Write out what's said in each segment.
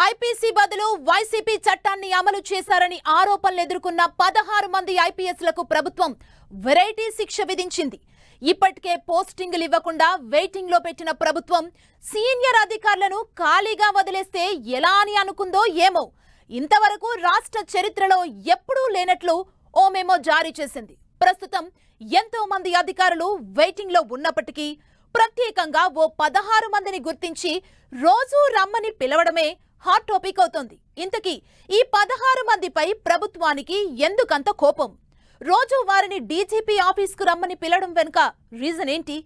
IPC బదులు YCP చట్టాన్ని అమలు చేశారని ఆరోపణలు ఎదుర్కొన్న 16 మంది ఐపీఎస్లకు ప్రభుత్వం వెరైటీ శిక్ష విధించింది. ఇప్పటికే పోస్టింగులు ఇవ్వకుండా వెయిటింగ్ లో పెట్టిన ప్రభుత్వం సీనియర్ అధికారులను ఖాళీగా వదిలేస్తే ఎలా అని అనుకుందో ఏమో. ఇంతవరకు రాష్ట్ర చరిత్రలో ఎప్పుడూ లేనట్లు ఓ మెమో జారీ చేసింది. ప్రస్తుతం ఎంతో మంది అధికారులు వెయిటింగ్ లో ఉన్నప్పటికీ ప్రత్యేకంగా ఓ 16 మందిని గుర్తించి రోజూ రమ్మని పిలవడమే హాట్ టాపిక్ అవుతోంది. ఇంతకీ ఈ 16 మందిపై ప్రభుత్వానికి ఎందుకంత కోపం? రోజు వారిని డీజీపీ ఆఫీస్కు రమ్మని పిలవడం వెనుక రీజన్ ఏంటి?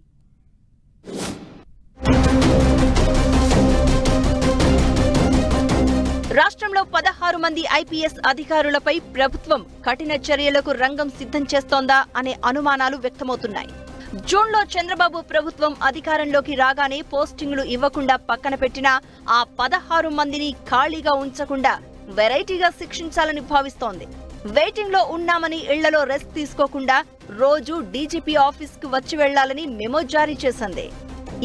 రాష్ట్రంలో 16 మంది ఐపీఎస్ అధికారులపై ప్రభుత్వం కఠిన చర్యలకు రంగం సిద్ధం చేస్తోందా అనే అనుమానాలు వ్యక్తమవుతున్నాయి. జూన్లో చంద్రబాబు ప్రభుత్వం అధికారంలోకి రాగానే పోస్టింగులు ఇవ్వకుండా పక్కన పెట్టిన ఆ 16 మందిని ఖాళీగా ఉంచకుండా వెరైటీగా శిక్షించాలని భావిస్తోంది. వెయిటింగ్ లో ఉన్నామని ఇళ్లలో రెస్ట్ తీసుకోకుండా రోజు డీజీపీ ఆఫీస్ కు వచ్చి వెళ్లాలని మెమో జారీ చేసింది.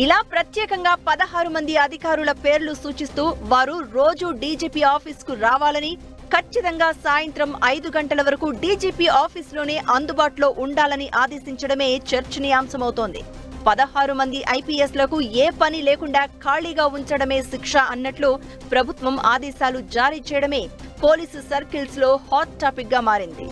ఇలా ప్రత్యేకంగా 16 మంది అధికారుల పేర్లు సూచిస్తూ వారు రోజు డీజీపీ ఆఫీస్ కు రావాలని, ఖచ్చితంగా సాయంత్రం 5 గంటల వరకు డీజీపీ ఆఫీసులోనే అందుబాటులో ఉండాలని ఆదేశించడమే చర్చనీయాంశమవుతోంది. 16 మంది ఐపీఎస్లకు ఏ పని లేకుండా ఖాళీగా ఉంచడమే శిక్ష అన్నట్లు ప్రభుత్వం ఆదేశాలు జారీ చేయడమే పోలీసు సర్కిల్స్ లో హాట్ టాపిక్ గా మారింది.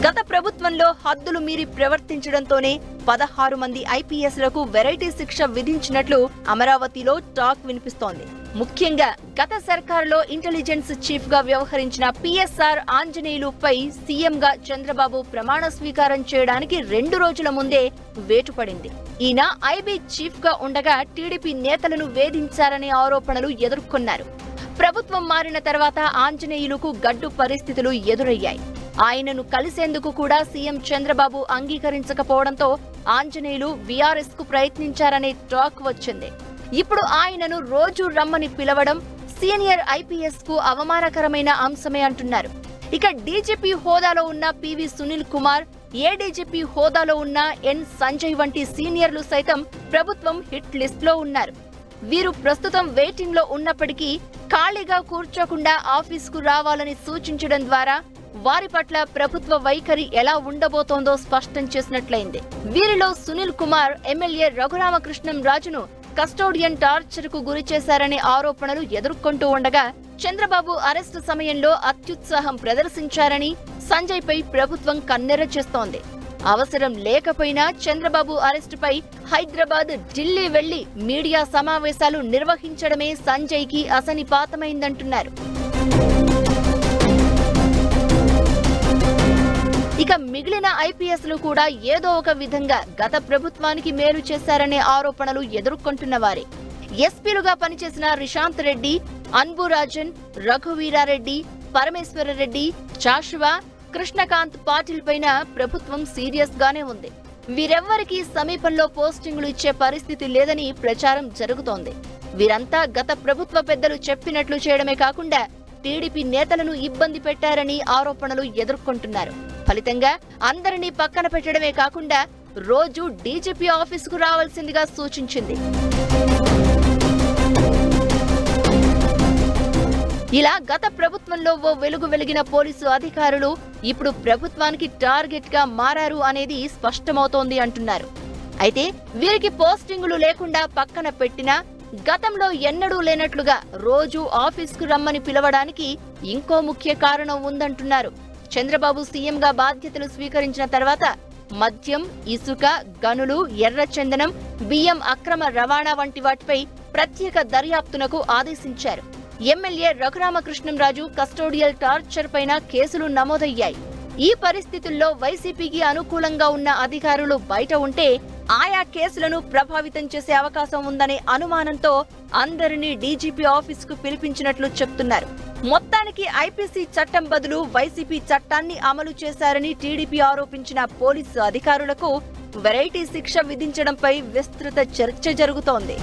గత ప్రభుత్వంలో హద్దులు మీరి ప్రవర్తించడంతోనే 16 మంది ఐపీఎస్లకు వెరైటీ శిక్ష విధించినట్లు అమరావతిలో టాక్ వినిపిస్తోంది. ముఖ్యంగా గత సర్కారులో ఇంటెలిజెన్స్ చీఫ్ గా వ్యవహరించిన పిఎస్ఆర్ ఆంజనేయులుపై సీఎంగా చంద్రబాబు ప్రమాణ స్వీకారం చేయడానికి 2 రోజుల ముందే వేటు పడింది. ఈయన ఐబీ చీఫ్ గా ఉండగా టీడీపీ నేతలను వేధించారనే ఆరోపణలు ఎదుర్కొన్నారు. ప్రభుత్వం మారిన తర్వాత ఆంజనేయులుకు గడ్డు పరిస్థితులు ఎదురయ్యాయి. ఆయనను కలిసేందుకు కూడా సీఎం చంద్రబాబు అంగీకరించకపోవడంతో ఆంజనేయులు వీఆర్ఎస్ కు ప్రయత్నించారనే టాక్ వచ్చింది. ఇప్పుడు ఆయనను రోజు రమ్మని పిలవడం సీనియర్ ఐపీఎస్ కు అవమానకరమైన అంశమే అంటున్నారు. ఇక డీజీపీ హోదాలో ఉన్న పివి సునీల్ కుమార్, ఏడీజీపీ హోదాలో ఉన్న ఎన్ సంజయ్ వంటి సీనియర్లు సైతం ప్రభుత్వం హిట్ లిస్ట్ లో ఉన్నారు. వీరు ప్రస్తుతం వెయిటింగ్ లో ఉన్నప్పటికీ ఖాళీగా కూర్చోకుండా ఆఫీసుకు రావాలని సూచించడం ద్వారా వారి పట్ల ప్రభుత్వ వైఖరి ఎలా ఉండబోతోందో స్పష్టం చేసినట్లయింది. వీరిలో సునీల్ కుమార్ ఎమ్మెల్యే రఘురామకృష్ణం రాజును కస్టోడియన్ టార్చర్ కు గురి చేశారనే ఆరోపణలు ఎదుర్కొంటూ ఉండగా, చంద్రబాబు అరెస్టు సమయంలో అత్యుత్సాహం ప్రదర్శించారని సంజయ్ పై ప్రభుత్వం కన్నెర చేస్తోంది. అవసరం లేకపోయినా చంద్రబాబు అరెస్టుపై హైదరాబాద్, ఢిల్లీ వెళ్లి మీడియా సమావేశాలు నిర్వహించడమే సంజయ్ కి అసనిపాతమైందంటున్నారు. ఇక మిగిలిన ఐపీఎస్లు కూడా ఏదో ఒక విధంగా గత ప్రభుత్వానికి మేలు చేశారనే ఆరోపణలు ఎదుర్కొంటున్న వారే. ఎస్పీలుగా పనిచేసిన రిషాంత్ రెడ్డి, అన్బురాజన్, రఘువీరారెడ్డి, పరమేశ్వరరెడ్డి, చాషువా, కృష్ణకాంత్ పాటిల్ పైన ప్రభుత్వం సీరియస్ గానే ఉంది. వీరెవ్వరికీ సమీపంలో పోస్టింగులు ఇచ్చే పరిస్థితి లేదని ప్రచారం జరుగుతోంది. వీరంతా గత ప్రభుత్వ పెద్దలు చెప్పినట్లు చేయడమే కాకుండా టీడీపీ నేతలను ఇబ్బంది పెట్టారని ఆరోపణలు ఎదుర్కొంటున్నారు. ఫలితంగా అందరినీ పక్కన పెట్టడమే కాకుండా రోజు డీజీపీ ఆఫీసుకు రావాల్సిందిగా సూచించింది. ఇలా గత ప్రభుత్వంలో ఓ వెలుగు వెలిగిన పోలీసు అధికారులు ఇప్పుడు ప్రభుత్వానికి టార్గెట్ గా మారారు అనేది స్పష్టమవుతోంది అంటున్నారు. అయితే వీరికి పోస్టింగులు లేకుండా పక్కన పెట్టినా గతంలో ఎన్నడూ లేనట్లుగా రోజు ఆఫీసుకు రమ్మని పిలవడానికి ఇంకో ముఖ్య కారణం ఉందంటున్నారు. చంద్రబాబు సీఎంగా బాధ్యతలు స్వీకరించిన తర్వాత మద్యం, ఇసుక, గనులు, ఎర్రచందనం, బియ్యం అక్రమ రవాణా వంటి వాటిపై ప్రత్యేక దర్యాప్తునకు ఆదేశించారు. ఎమ్మెల్యే రఘురామకృష్ణంరాజు కస్టోడియల్ టార్చర్ పైన కేసులు నమోదయ్యాయి. ఈ పరిస్థితుల్లో వైసీపీకి అనుకూలంగా ఉన్న అధికారులు బయట ఉంటే ఆయా కేసులను ప్రభావితం చేసే అవకాశం ఉందనే అనుమానంతో అందరినీ డీజీపీ ఆఫీసుకు పిలిపించినట్లు చెప్తున్నారు. మొత్తానికి ఐపీసీ చట్టం బదులు వైసీపీ చట్టాన్ని అమలు చేశారని టీడీపీ ఆరోపించిన పోలీసు అధికారులకు వెరైటీ శిక్ష విధించడంపై విస్తృత చర్చ జరుగుతోంది.